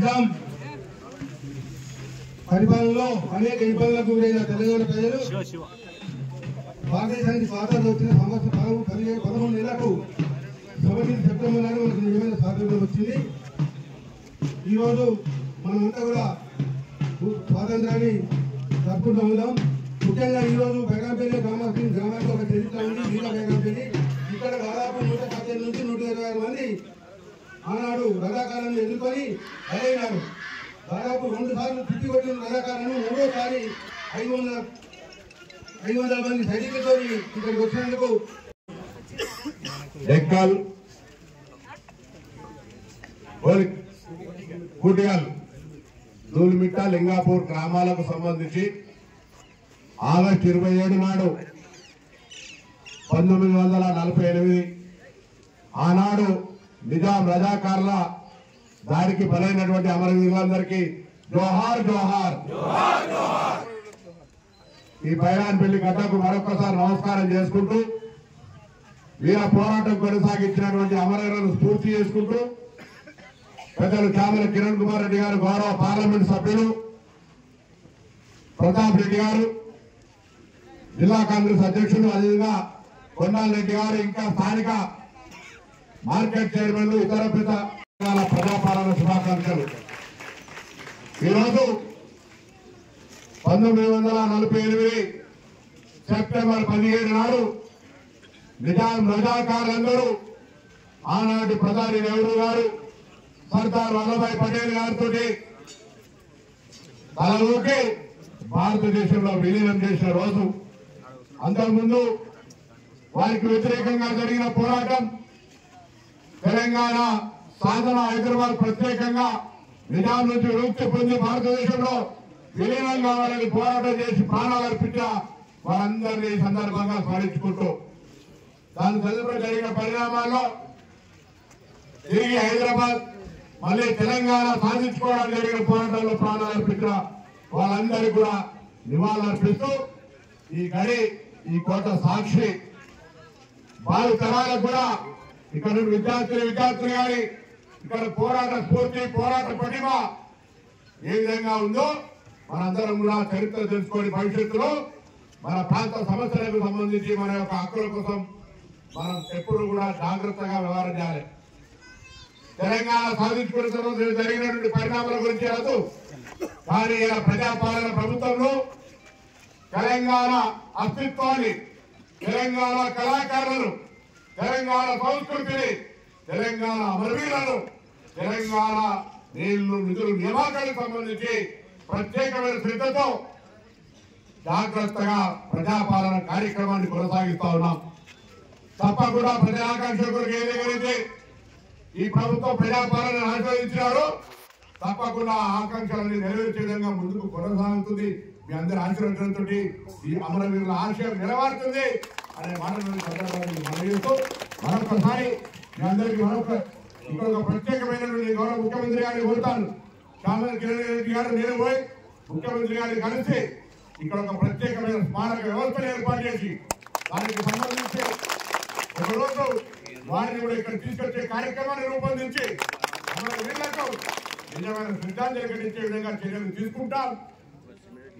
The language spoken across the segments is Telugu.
నిజాం పరిపాలనలో అనేక ఇబ్బందులకు గురైన తెలంగాణ ప్రజలు భారతదేశానికి స్వాతంత్రం వచ్చిన సంవత్సరం 11 నెలలకు 17 సెప్టెంబర్ నాడు మనకు నిజమైన స్వాతంత్రం వచ్చింది. ఈరోజు మనమంతా కూడా స్వాతంత్రాన్ని జరుపుకుంటూ ఉన్నాం. ముఖ్యంగా ఈరోజు బేగంపల్లి గ్రామానికి ఒక చరిత్ర ఉంది. నీల బేగంపల్లి ఇక్కడ దాదాపు 118 నుంచి 126 మంది ఆనాడు రజాకారాన్ని ఎదుర్కొని బలైనారు. దాదాపు 2 సార్లు తిప్పికొట్టిన రజాకారాన్ని 3వ సారి 500 మంది సైనికులతో ఇక్కడికి వచ్చినందుకు డెక్కల్ కుటియాల్ దూల్మిట్ట లింగాపూర్ గ్రామాలకు సంబంధించి ఆగస్టు 27 నాడు 1948 ఆనాడు నిజాం రజాకార్ల దారికి బలైనటువంటి అమరవీరులందరికీ జోహార్ జోహార్. ఈ బైరాన్పల్లి గడ్డకు మరొకసారి నమస్కారం చేసుకుంటూ వీర పోరాటం కొనసాగించినటువంటి అమరవీరులను స్ఫూర్తి చేసుకుంటూ పెద్దలు చామల కిరణ్ కుమార్ రెడ్డి గారు, గౌరవ పార్లమెంట్ సభ్యులు ప్రతాప్ రెడ్డి గారు, జిల్లా కాంగ్రెస్ అధ్యక్షులు, అదేవిధంగా కొండాల రెడ్డి గారు, ఇంకా స్థానిక మార్కెట్ చైర్మన్లు, ఇతర పెద్ద ప్రజాపాలన శుభాకాంక్షలు. ఈరోజు 1948 సెప్టెంబర్ 17 నాడు నిజాం రజాకారులందరూ ఆనాటి ప్రధాని నెహ్రూ గారు, సర్దార్ వల్లభాయ్ పటేల్ గారితో తలలోకి భారతదేశంలో విలీనం చేసిన రోజు. అంతకుముందు వారికి వ్యతిరేకంగా జరిగిన పోరాటం, తెలంగాణ సాధన, హైదరాబాద్ ప్రత్యేకంగా నిజాం నుంచి విముక్తి పొంది భారతదేశంలో విలీనం కావాలని పోరాటం చేసి ప్రాణాలు అర్పించిన వారందరినీ ఈ సందర్భంగా స్మరించుకుంటూ దాని తదుపరి జరిగిన పరిణామాల్లో తిరిగి హైదరాబాద్ మళ్ళీ తెలంగాణ సాధించుకోవడానికి జరిగిన పోరాటంలో ప్రాణాలు అర్పించిన వాళ్ళందరికీ కూడా నివాళులు అర్పిస్తూ ఈ గడి, ఈ కోట సాక్షి భావి తరాలకు కూడా ఇక్కడ విద్యార్థులు కానీ ఇక్కడ పోరాట స్ఫూర్తి, పోరాట పటిమ ఏ విధంగా ఉందో మనందరం కూడా చరిత్ర తెలుసుకొని భవిష్యత్తులో మన ప్రాంత సమస్యలకు సంబంధించి మన యొక్క హక్కుల కోసం మనం ఎప్పుడు కూడా జాగ్రత్తగా వ్యవహారం చేయాలి. తెలంగాణ సాధించుకున్న తర్వాత జరిగినటువంటి పరిణామాల గురించి అనదు, కానీ ఇలా ప్రజాపాలన ప్రభుత్వంలో తెలంగాణ అస్తిత్వాన్ని, తెలంగాణ కళాకారులను, తెలంగాణ సంస్కృతిని, తెలంగాణ అమరవీరులను, తెలంగాణ నీళ్లు, నిధులు, నియామకాలకు సంబంధించి ప్రత్యేకమైన శ్రద్ధతో జాగ్రత్తగా ప్రజాపాలన కార్యక్రమాన్ని కొనసాగిస్తా ఉన్నాం. తప్పకుండా ప్రజాకాంక్షల కొరకు ఏదైతే ఈ ప్రభుత్వం ప్రజాపాలన ఆస్వాదించినారో తప్పకుండా ఆకాంక్షలని నెరవేర్చే విధంగా ముందుకు కొనసాగుతుంది. మీ అందరి ఆశీర్వచనంతో ఈ అమరవీరుల ఆశయం నిలబడుతుంది అనే మాటలను సందర్భాన్ని మనవిస్తూ మరొకసారి మీ అందరికీ ఇక్కడ ఒక ప్రత్యేకమైనటువంటి గౌరవ ముఖ్యమంత్రి గారిని కోరుతాను. చామల కిరణ్ రెడ్డి గారు, నేను పోయి ముఖ్యమంత్రి గారిని కలిసి ఇక్కడ ఒక ప్రత్యేకమైన స్మారక వ్యవస్థను ఏర్పాటు చేసి దానికి సంబంధించి ఒకరోజు వారిని కూడా ఇక్కడ తీసుకొచ్చే కార్యక్రమాన్ని రూపొందించి అమరవీరులకు నిజమైన శ్రద్ధాంజలి ఘటించే విధంగా చర్యలు తీసుకుంటాం.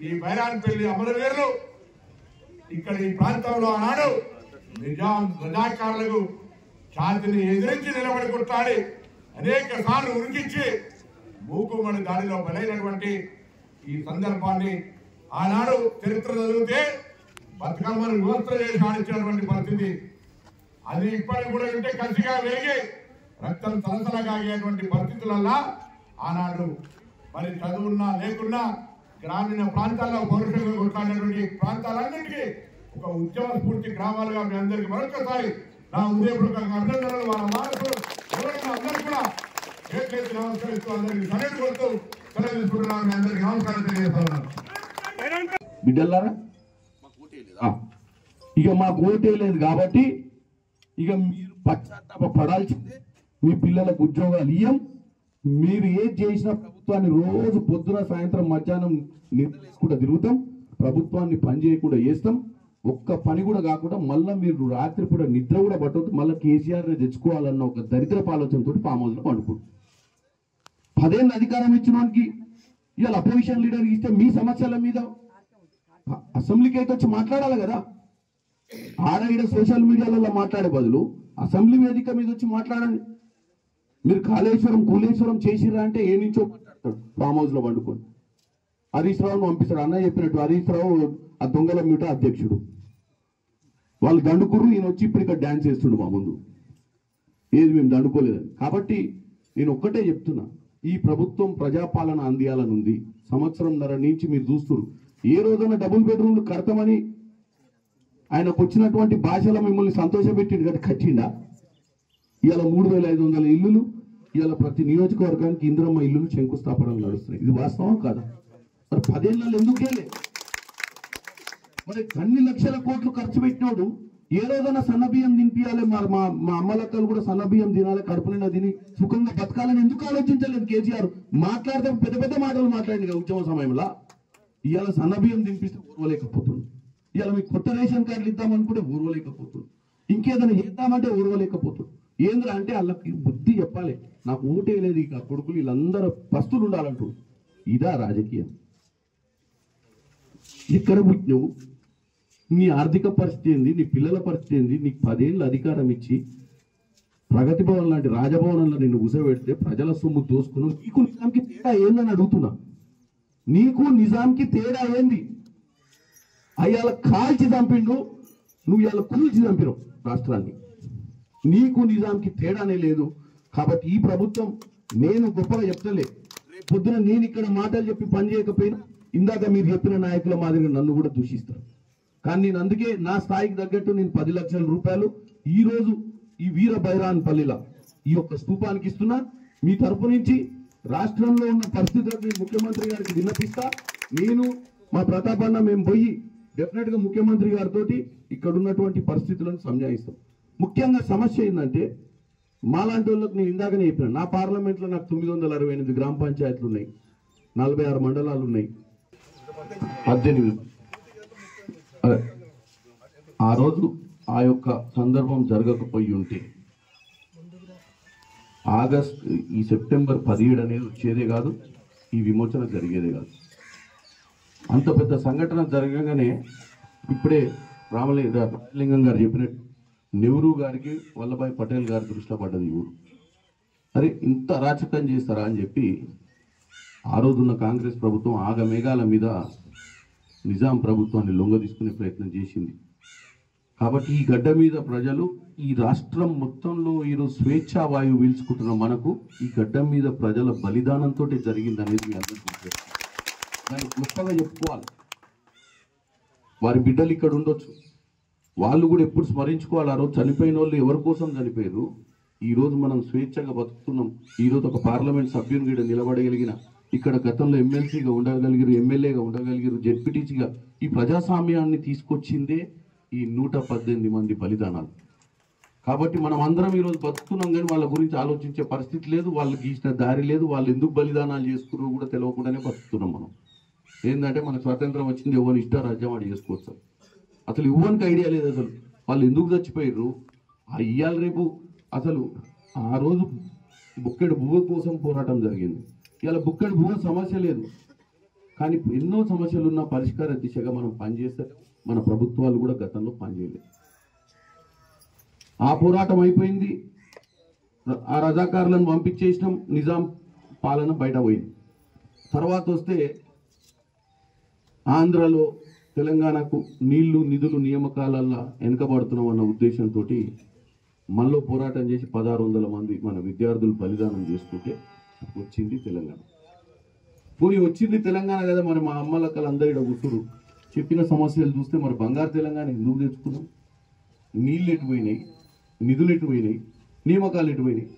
ఈ బైరాన్పల్లి అమరవీరులు ఇక్కడ ఈ ప్రాంతంలో ఆనాడు నిజాం రజాకారులకు ఛాతిని ఎదిరించి నిలబడి కొట్టాడి అనేక సార్లు ఉరికించి మూకుమ్మడి దాడిలో బలైనటువంటి ఈ సందర్భాన్ని ఆనాడు చరిత్ర చదివితే బతుకమ్మను వివస్థ చేసి ఆడించినటువంటి పరిస్థితి. అది ఇప్పటికి కూడా ఉంటే కసిగా వేగి రక్తం తలతలగాగేటువంటి పరిస్థితులల్లా ఆనాడు మరి చదువున్నా లేకున్నా గ్రామీణ ప్రాంతాల్లో పౌరుషంగా కొట్లాడినటువంటి ప్రాంతాలన్నింటికీ ఒక ఉద్యమ స్ఫూర్తి గ్రామాలుగా మీ అందరికీ మరొకసారి నా ఉదయపూర్వక అభినందనలు. వాళ్ళ వారసులు ఎవరైనా అందరూ కూడా చేతి నమస్కరిస్తూ అందరికీ సరైన కొడుతూ సెలవు తీసుకుంటున్నాను. మీ అందరికీ నమస్కారం తెలియజేస్తున్నాను. బిడ్డలారా, ఇక మాకు ఓటే లేదు కాబట్టి ఇక మీరు పశ్చాత్తాప పడాల్సిందే. మీ పిల్లలకు ఉద్యోగాలు ఇయ్యం. మీరు ఏది చేసినా ప్రభుత్వాన్ని రోజు పొద్దున సాయంత్రం మధ్యాహ్నం నిద్రలేసుకుంటూ తిరుగుతాం. ప్రభుత్వాన్ని పని చేయకుండా చేస్తాం. ఒక్క పని కూడా కాకుండా మళ్ళీ మీరు రాత్రిపూట నిద్ర కూడా పట్టవద్దు. మళ్ళీ కేసీఆర్ తెచ్చుకోవాలన్న ఒక దరిద్రపు ఆలోచనతో ఫామ్ హౌస్లో పండుకుంటారు. 10 ఏళ్ళు అధికారం ఇచ్చిన వానికి ఇవాళ అపోజిషన్ లీడర్ ఇస్తే మీ సమస్యల మీద అసెంబ్లీకి అయితే వచ్చి మాట్లాడాలి కదా. ఆడ ఈడ సోషల్ మీడియాలలో మాట్లాడే బదులు అసెంబ్లీ వేదిక మీద వచ్చి మాట్లాడండి. మీరు కూలేశ్వరం చేసిర్రా అంటే ఏ నుంచో మాట్లాడతాడు ఫామ్ హౌస్ లో పండుకొని. హరీష్ రావును పంపిస్తాడు. అన్న చెప్పినట్టు హరీష్ రావు ఆ దొంగల మీట అధ్యక్షుడు. వాళ్ళు దండుకుర్రు, ఈయన వచ్చి ఇప్పుడు ఇక్కడ డ్యాన్స్ చేస్తుండు మా ముందు. ఏది మేము దండుకోలేదని. కాబట్టి నేను ఒక్కటే చెప్తున్నా, ఈ ప్రభుత్వం ప్రజాపాలన అందియాలనుంది. సంవత్సరంన్నర నుంచి మీరు చూస్తున్నారు. ఏ రోజైనా డబుల్ బెడ్రూమ్లు కడతామని ఆయనకు వచ్చినటువంటి భాషలో మిమ్మల్ని సంతోషపెట్టిండు కదా, కట్టిండా? ఇవాళ 3500 ఇల్లులు, ఇవాళ ప్రతి నియోజకవర్గానికి ఇందిరమ్మ ఇల్లులు శంకుస్థాపనలు నడుస్తున్నాయి. ఇది వాస్తవం కాదా? మరి 10 ఏళ్ళలో ఎందుకేలే? మరి అన్ని లక్షల కోట్లు ఖర్చు పెట్టినోడు ఏ రోజైనా సన్నబియ్యం తినిపించాలి, మా అమ్మలక్కలు కూడా సన్నబియ్యం తినాలి, కడుపు నిండా తిని సుఖంగా బతకాలని ఎందుకు ఆలోచించలేదు కేసీఆర్? మాట్లాడితే పెద్ద పెద్ద మాటలు మాట్లాడింది కదా ఉద్యమ సమయంలో. ఇవాళ సన్నబియ్యం తినిపిస్తే ఊరవలేకపోతుంది. ఇవాళ మీకు కొత్త రేషన్ కార్డులు ఇద్దామనుకుంటే ఊరవలేకపోతుంది. ఇంకేదైనా చేద్దామంటే ఊరవలేకపోతుంది. ఏంద్రా అంటే వాళ్ళకి బుద్ధి చెప్పాలి. నాకు ఓటే లేదు, ఇక కొడుకులు వీళ్ళందరూ పస్తులు ఉండాలంటూ. ఇదా రాజకీయం? ఎక్కడ పుట్టినవు? నీ ఆర్థిక పరిస్థితి ఏంది? నీ పిల్లల పరిస్థితి ఏంది? నీకు 10 ఏళ్ళు అధికారం ఇచ్చి ప్రగతి భవన్ లాంటి రాజభవనంలో నిన్ను కూసబెడితే ప్రజల సొమ్ము దోసుకుని నీకు నిజాంకి తేడా ఏందని అడుగుతున్నా. నీకు నిజాంకి తేడా ఏంది? అయ్యాల కాల్చి చంపిండు, నువ్వు ఇవాళ కూల్చి చంపినావు రాష్ట్రాన్ని. నీకు నిజాంకి తేడానే లేదు. కాబట్టి ఈ ప్రభుత్వం, నేను గొప్పగా చెప్తలే, పొద్దున నేను ఇక్కడ మాటలు చెప్పి పని చేయకపోయినా ఇందాక మీరు చెప్పిన నాయకుల మాదిరిగా నన్ను కూడా దూషిస్తారు. కానీ నేను అందుకే నా స్థాయికి తగ్గట్టు నేను 10 లక్షల రూపాయలు ఈ రోజు ఈ వీర బైరాన్పల్లిలో ఈ యొక్క స్తూపానికి ఇస్తున్నా. మీ తరపు నుంచి రాష్ట్రంలో ఉన్న పరిస్థితులను ముఖ్యమంత్రి గారికి విన్నపిస్తా. నేను మా ప్రతాప్ అన్న మేము పోయి డెఫినెట్ గా ముఖ్యమంత్రి గారితో ఇక్కడ ఉన్నటువంటి పరిస్థితులను సంజాయిస్తాం. ముఖ్యంగా సమస్య ఏంటంటే, మాలాంటి వాళ్ళకి నేను ఇందాకనే చెప్పిన, నా పార్లమెంట్లో నాకు 968 గ్రామ పంచాయతీలు ఉన్నాయి, 46 మండలాలు ఉన్నాయి, 18. ఆ రోజు ఆ యొక్క సందర్భం జరగకపోయి ఉంటే ఈ సెప్టెంబర్ 17 అనేది వచ్చేదే కాదు, ఈ విమోచన జరిగేదే కాదు. అంత పెద్ద సంఘటన జరగగానే ఇప్పుడే రామలింగం గారు చెప్పినట్టు నెహ్రూ గారికి వల్లభాయ్ పటేల్ గారి దృష్టిలో పడ్డది ఈ ఊరు. అరే ఇంత అరాచకం చేస్తారా అని చెప్పి ఆ రోజున్న కాంగ్రెస్ ప్రభుత్వం ఆగమేఘాల మీద నిజాం ప్రభుత్వాన్ని లొంగ తీసుకునే ప్రయత్నం చేసింది. కాబట్టి ఈ గడ్డ మీద ప్రజలు, ఈ రాష్ట్రం మొత్తంలో ఈరోజు స్వేచ్ఛా వాయువు పీల్చుకుంటున్న మనకు ఈ గడ్డ మీద ప్రజల బలిదానంతో జరిగింది అనేది మీ అందరికీ దాన్ని గొప్పగా చెప్పుకోవాలి. వారి బిడ్డలు ఇక్కడ ఉండొచ్చు, వాళ్ళు కూడా ఎప్పుడు స్మరించుకోవాలి. ఆ రోజు చనిపోయిన వాళ్ళు ఎవరి కోసం చనిపోయారు. ఈరోజు మనం స్వేచ్ఛగా బతుకుతున్నాం. ఈరోజు ఒక పార్లమెంట్ సభ్యుని కూడా నిలబడగలిగిన, ఇక్కడ గతంలో ఎమ్మెల్సీగా ఉండగలిగారు, ఎమ్మెల్యేగా ఉండగలిగారు, జెడ్పీటీసీగా ఈ ప్రజాస్వామ్యాన్ని తీసుకొచ్చిందే ఈ 118 మంది బలిదానాలు. కాబట్టి మనం అందరం ఈరోజు బతుకుతున్నాం, కానీ వాళ్ళ గురించి ఆలోచించే పరిస్థితి లేదు, వాళ్ళు గీసిన దారి లేదు, వాళ్ళు ఎందుకు బలిదానాలు చేసుకున్నారో కూడా తెలియకుండానే బతుకుతున్నాం మనం. ఏంటంటే మనకు స్వాతంత్రం వచ్చింది, ఎవరిని ఇష్టం రాజ్యం వాడు చేసుకోవచ్చు. అసలు ఇవ్వడానికి ఐడియా లేదు అసలు వాళ్ళు ఎందుకు చచ్చిపోయారు. ఇయ్యాల రేపు అసలు ఆ రోజు బుక్కెడు భూవ కోసం పోరాటం జరిగింది. ఇలా బుక్కెడు భూవ సమస్య లేదు, కానీ ఎన్నో సమస్యలు ఉన్న పరిష్కార దిశగా మనం పనిచేస్తే మన ప్రభుత్వాలు కూడా గతంలో పనిచేయలేదు. ఆ పోరాటం అయిపోయింది, ఆ రజాకారులను పంపించేసినాం, నిజాం పాలన బయట పోయింది. తర్వాత వస్తే ఆంధ్రలో తెలంగాణకు నీళ్లు నిధులు నియామకాలల్లో వెనుకబడుతున్నాం అన్న ఉద్దేశంతో మనలో పోరాటం చేసి 1600 మంది మన విద్యార్థులు బలిదానం చేసుకుంటే వచ్చింది తెలంగాణ. పోనీ వచ్చింది తెలంగాణ కదా, మరి మా అమ్మలక్కలు అందరూ ఇక్కడ కూర్చురు. చెప్పిన సమస్యలు చూస్తే మరి బంగారు తెలంగాణ ఎందుకు తెచ్చుకున్నాం? నీళ్ళు ఎటు పోయినాయి, నిధులు ఎటు పోయినాయి, నియామకాలు ఎటు పోయినాయి?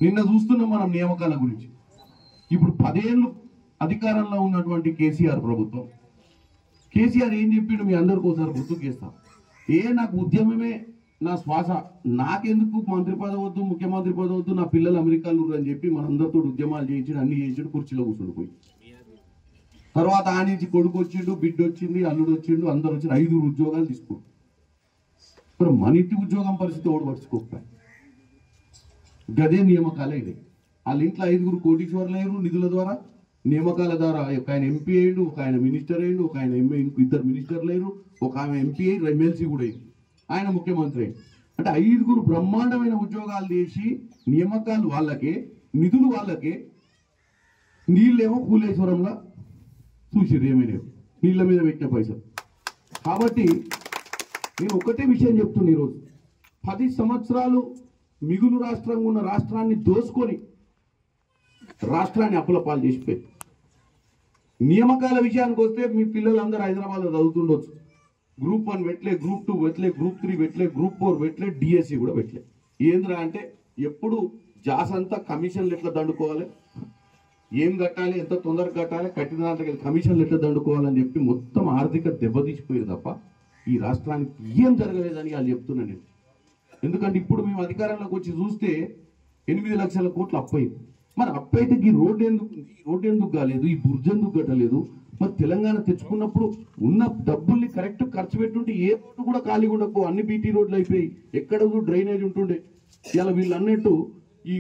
నిన్న చూస్తున్నాం మనం నియామకాల గురించి. ఇప్పుడు 10 ఏళ్ళు అధికారంలో ఉన్నటువంటి కేసీఆర్ ప్రభుత్వం, కేసీఆర్ ఏం చెప్పిండు మీ అందరికీ ఒకసారి గుర్తుకు చేస్తాం. నాకు ఉద్యమమే నా శ్వాస, నాకెందుకు మంత్రి పదవి వద్దు, ముఖ్యమంత్రి పదవి వద్దు, నా పిల్లలు అమెరికాలో అని చెప్పి మనందరితో ఉద్యమాలు చేయించాడు, అన్ని చేయించాడు, కుర్చీలో కూర్చుండిపోయి. తర్వాత ఆ నుంచి కొడుకు వచ్చిండు, బిడ్డ వచ్చింది, అల్లుడు వచ్చిండు, అందరు వచ్చి 5 ఉద్యోగాలు తీసుకుంటారు. ఇప్పుడు మన ఇంటి ఉద్యోగం పరిస్థితి ఓడి పడుచుకోకపోయి గదే నియామకాలే ఇది. వాళ్ళ ఇంట్లో 5 కోటీశ్వర్లు అయ్యారు నిధుల ద్వారా, నియామకాల ద్వారా. ఒక ఆయన ఎంపీ అయ్యిండు, ఒక ఆయన మినిస్టర్ అయ్యిండు, ఒక ఆయన ఇద్దరు మినిస్టర్లు అయ్యారు, ఒక ఆమె ఎంపీ అయ్యి ఎమ్మెల్సీ కూడా అయ్యింది, ఆయన ముఖ్యమంత్రి అయ్యింది. అంటే 5 బ్రహ్మాండమైన ఉద్యోగాలు చేసి నియామకాలు వాళ్ళకే, నిధులు వాళ్ళకే, నీళ్ళేమో కూలేశ్వరంలో చూసిర్రు ఏమైనా నీళ్ళ మీద పెట్టిన పైసలు. కాబట్టి నేను ఒకటే విషయం చెప్తున్నా, ఈరోజు 10 సంవత్సరాలు మిగులు రాష్ట్రంగా ఉన్న రాష్ట్రాన్ని దోసుకొని రాష్ట్రాన్ని అప్పులపాలు చేసిపోయి, నియామకాల విషయానికి వస్తే మీ పిల్లలందరూ హైదరాబాద్లో చదువుతుండొచ్చు. గ్రూప్ 1 పెట్టలే, గ్రూప్ 2 పెట్టలే, గ్రూప్ 3 పెట్టలే, గ్రూప్ 4 పెట్టలే, డిఎస్సి కూడా పెట్టలే. ఏంద్రా అంటే ఎప్పుడు జాస్ అంతా కమిషన్లు ఎట్లా దండుకోవాలి, ఏం కట్టాలి, ఎంత తొందరగా కట్టాలి, కట్టిన దాంట్లో కమిషన్లు ఎట్లా దండుకోవాలని చెప్పి మొత్తం ఆర్థిక దెబ్బతీసిపోయారు తప్ప ఈ రాష్ట్రానికి ఏం జరగలేదని వాళ్ళు చెప్తున్నాను నేను. ఎందుకంటే ఇప్పుడు మేము అధికారంలోకి వచ్చి చూస్తే 8 లక్షల కోట్లు అప్పయింది. మరి అప్పైతే ఈ రోడ్డు ఎందుకు కాలేదు, ఈ బుర్జ్ ఎందుకు కట్టలేదు? మరి తెలంగాణ తెచ్చుకున్నప్పుడు ఉన్న డబ్బుల్ని కరెక్ట్ ఖర్చు పెట్టుంటే ఏ రోడ్డు కూడా ఖాళీ ఉండకపో, అన్ని బీటీ రోడ్లు అయిపోయి, ఎక్కడ డ్రైనేజ్ ఉంటుండే. ఇలా వీళ్ళు అన్నట్టు ఈ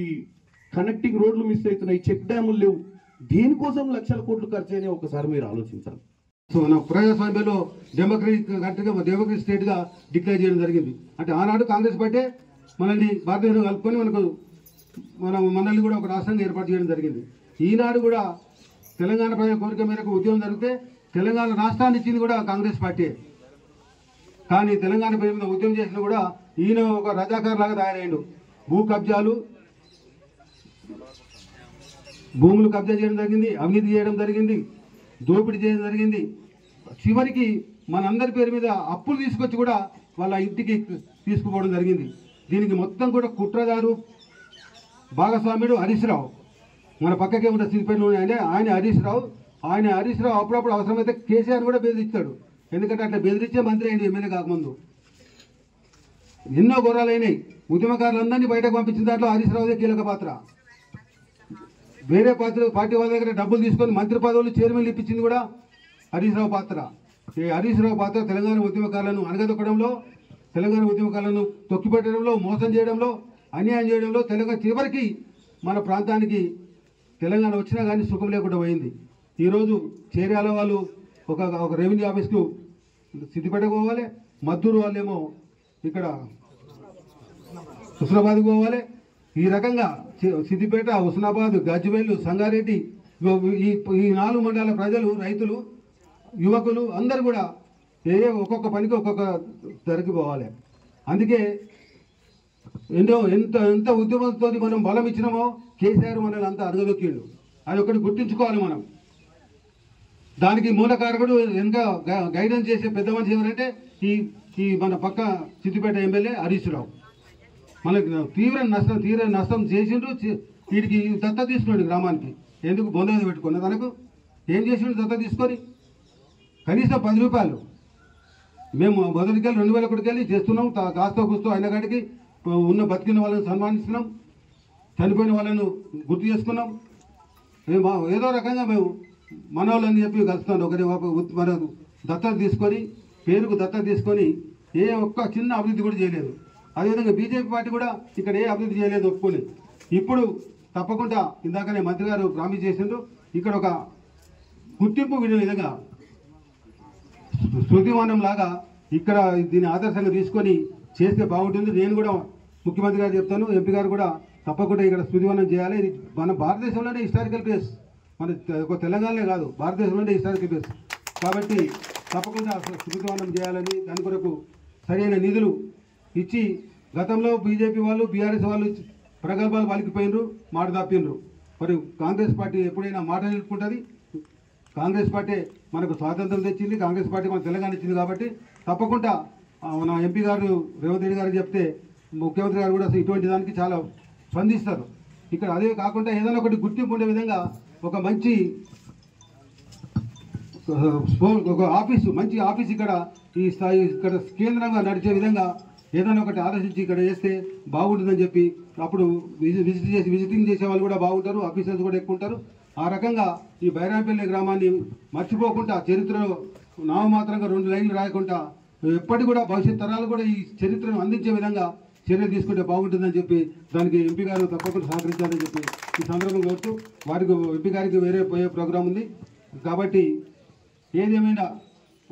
కనెక్టింగ్ రోడ్లు మిస్ అవుతున్నాయి, చెక్ డ్యాములు లేవు. దేనికోసం లక్షల కోట్లు ఖర్చు అయినా ఒకసారి మీరు ఆలోచించాలి. సో మన ప్రజాస్వామ్యంలో డెమోక్రటిక్ స్టేట్ గా డిక్లేర్ చేయడం జరిగింది. అంటే ఆనాడు కాంగ్రెస్ పార్టీ మనల్ని భారతదేశం కలుపుకొని మనల్ని కూడా ఒక రాష్ట్రంగా ఏర్పాటు చేయడం జరిగింది. ఈనాడు కూడా తెలంగాణ ప్రజల కోరిక మేరకు ఉద్యమం జరిగితే తెలంగాణ రాష్ట్రాన్ని ఇచ్చింది కూడా కాంగ్రెస్ పార్టీ. కానీ తెలంగాణ పేరు మీద ఉద్యమం చేసిన కూడా ఈయన ఒక రజాకార్ లాగా తయారయ్యాడు. భూములు కబ్జా చేయడం జరిగింది, అవినీతి చేయడం జరిగింది, దోపిడీ చేయడం జరిగింది. చివరికి మనందరి పేరు మీద అప్పులు తీసుకొచ్చి కూడా వాళ్ళ ఇంటికి తీసుకుపోవడం జరిగింది. దీనికి మొత్తం కూడా కుట్రదారు భాగస్వామ్యుడు హరీష్ రావు. మన పక్కకే ఉన్న సిద్దిపేట ఆయన హరీష్ రావు అప్పుడప్పుడు అవసరమైతే కేసీఆర్ కూడా బెదిరిస్తాడు. ఎందుకంటే అట్లా బెదిరించే మంత్రి అయింది ఎమ్మెల్యే కాకముందు. ఎన్నో ఘోరాలు అయినాయి. ఉద్యమకారులందరినీ బయటకు పంపించిన దాంట్లో హరీష్ రావుదే కీలక పాత్ర. వేరే పార్టీ వాళ్ళ దగ్గర డబ్బులు తీసుకొని మంత్రి పదవులు చైర్మన్లు ఇప్పించింది కూడా హరీష్ రావు పాత్ర. ఈ హరీష్ రావు పాత్ర తెలంగాణ ఉద్యమకారులను అణగదొక్కడంలో, తెలంగాణ ఉద్యమకారులను తొక్కిపెట్టడంలో, మోసం చేయడంలో, అన్యాయం చేయడంలో, చివరికి మన ప్రాంతానికి తెలంగాణ వచ్చినా కానీ సుఖం లేకుండా పోయింది. ఈరోజు చేర్యాల వాళ్ళు ఒక రెవెన్యూ ఆఫీస్కు సిద్దిపేటకు పోవాలి, మద్దూరు వాళ్ళేమో ఇక్కడ హుస్నాబాద్కు పోవాలి. ఈ రకంగా సిద్దిపేట, హుస్నాబాద్, గజ్వేల్, సంగారెడ్డి ఈ 4 మండలాల ప్రజలు, రైతులు, యువకులు అందరూ కూడా ఒక్కొక్క పనికి ఒక్కొక్క ధరకి పోవాలి. అందుకే ఎంత ఉద్యమంతో మనం బలం ఇచ్చినామో కేసీఆర్ మనల్ని అంతా అడగదొక్కిండు. అది ఒకటి గుర్తించుకోవాలి మనం. దానికి మూలకారకుడు వెనుక గైడెన్స్ చేసే పెద్ద మనిషి ఎవరంటే ఈ మన పక్క సిద్దిపేట ఎమ్మెల్యే హరీష్ రావు. మనకి తీవ్ర నష్టం చేసిండ్రు. వీడికి దత్త తీసుకున్నాడు గ్రామానికి. ఎందుకు బొంద పెట్టుకున్నా తనకు ఏం చేసిండు? దత్త తీసుకొని కనీసం 10 రూపాయలు మేము మొదటికెళ్ళి 2001 చేస్తున్నాం. కాస్తో కూస్తో అయిన కాడికి ఉన్న బతికిన వాళ్ళని సన్మానిస్తున్నాం, చనిపోయిన వాళ్ళను గుర్తు చేసుకున్నాం. మేము ఏదో రకంగా మేము మనోళ్ళని చెప్పి కలుస్తున్నాం. మన దత్తత తీసుకొని, పేరుకు దత్తత తీసుకొని ఏ ఒక్క చిన్న అభివృద్ధి కూడా చేయలేదు. అదేవిధంగా బీజేపీ పార్టీ కూడా ఇక్కడ ఏ అభివృద్ధి చేయలేదు ఒప్పుకొని. ఇప్పుడు తప్పకుండా ఇందాకనే మంత్రి గారు ప్రామిస్ చేసిండ్రు, ఇక్కడ ఒక గుర్తింపు వినే విధంగా శృతివనం లాగా ఇక్కడ దీన్ని ఆదర్శంగా తీసుకొని చేస్తే బాగుంటుంది. నేను కూడా ముఖ్యమంత్రి గారు చెప్తాను, ఎంపీ గారు కూడా తప్పకుండా ఇక్కడ శృతివనం చేయాలి. ఇది మన భారతదేశంలోనే హిస్టారికల్ ప్లేస్, మన ఒక తెలంగాణలో కాదు, భారతదేశంలోనే హిస్టారికల్ ప్లేస్. కాబట్టి తప్పకుండా శృతివనం చేయాలని, దాని కొరకు సరైన నిధులు ఇచ్చి, గతంలో బీజేపీ వాళ్ళు, బీఆర్ఎస్ వాళ్ళు ప్రగల్భాలు పలికిపోయినరు, మాట తప్పినరు. మరి కాంగ్రెస్ పార్టీ ఎప్పుడైనా మాట నిలుపుకుంటుంది. కాంగ్రెస్ పార్టీ మనకు స్వాతంత్రం తెచ్చింది, కాంగ్రెస్ పార్టీ మనకు తెలంగాణ ఇచ్చింది. కాబట్టి తప్పకుండా మన ఎంపీ గారు రేవంత్ రెడ్డి గారికి చెప్తే ముఖ్యమంత్రి గారు కూడా ఇటువంటి దానికి చాలా స్పందిస్తారు. ఇక్కడ అదే కాకుండా ఏదైనా ఒకటి గుర్తింపు ఉండే విధంగా ఒక మంచి ఆఫీసు, మంచి ఆఫీస్ ఇక్కడ ఈ స్థాయి ఇక్కడ కేంద్రంగా నడిచే విధంగా ఏదైనా ఒకటి ఆలోచించి ఇక్కడ చేస్తే బాగుంటుందని చెప్పి, అప్పుడు విజిటింగ్ చేసే వాళ్ళు కూడా బాగుంటారు, ఆఫీసర్స్ కూడా ఎక్కువ ఉంటారు. ఆ రకంగా ఈ బైరాంపల్లి గ్రామాన్ని మర్చిపోకుండా, చరిత్రలో నామమాత్రంగా 2 లైన్లు రాయకుండా, ఎప్పటికి కూడా భవిష్యత్ తరాలు కూడా ఈ చరిత్రను అందించే విధంగా చర్యలు తీసుకుంటే బాగుంటుందని చెప్పి దానికి ఎంపీ గారు తప్పకుండా సహకరించాలని చెప్పి ఈ సందర్భంగా కోరుతూ వారికి ఎంపీ గారికి వేరే పోయే ప్రోగ్రాం ఉంది కాబట్టి ఏదేమైనా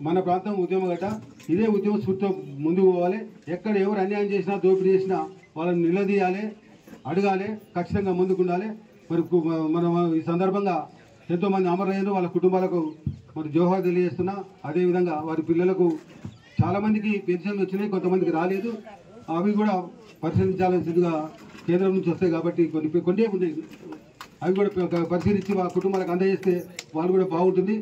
మన ప్రాంతం ఉద్యమం గట్ట ఇదే ఉద్యమ స్ఫూర్తితో ముందుకు పోవాలి. ఎక్కడ ఎవరు అన్యాయం చేసినా దోపిడీ చేసినా వాళ్ళని నిలదీయాలి, అడగాలి, ఖచ్చితంగా ముందుకు ఉండాలి. మరి మనం ఈ సందర్భంగా ఎంతోమంది అమరయ్యారు, వాళ్ళ కుటుంబాలకు మరి జోహార్ తెలియజేస్తున్నా. అదేవిధంగా వారి పిల్లలకు చాలామందికి పెన్షన్లు వచ్చినాయి, కొంతమందికి రాలేదు. అవి కూడా పరిశీలించాల్సిందిగా కేంద్రం నుంచి వస్తాయి కాబట్టి కొన్ని ఉన్నాయి, అవి కూడా పరిశీలించి వాళ్ళ కుటుంబాలకు అందజేస్తే వాళ్ళు కూడా బాగుంటుంది.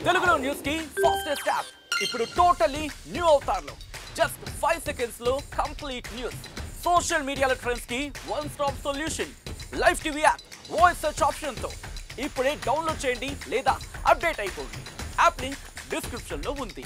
తెలుగులో న్యూస్ కి ఫాస్టెస్ట్ యాప్ ఇప్పుడు టోటలీ న్యూ అవతార్లో జస్ట్ 5 seconds లో కంప్లీట్ న్యూస్. సోషల్ మీడియాలో ట్రెండ్స్ కి one stop solution. Live TV app voice search option తో ఇప్పుడే డౌన్లోడ్ చేయండి లేదా అప్డేట్ అయిపోండి. యాప్ లింక్ డిస్క్రిప్షన్ లో ఉంది.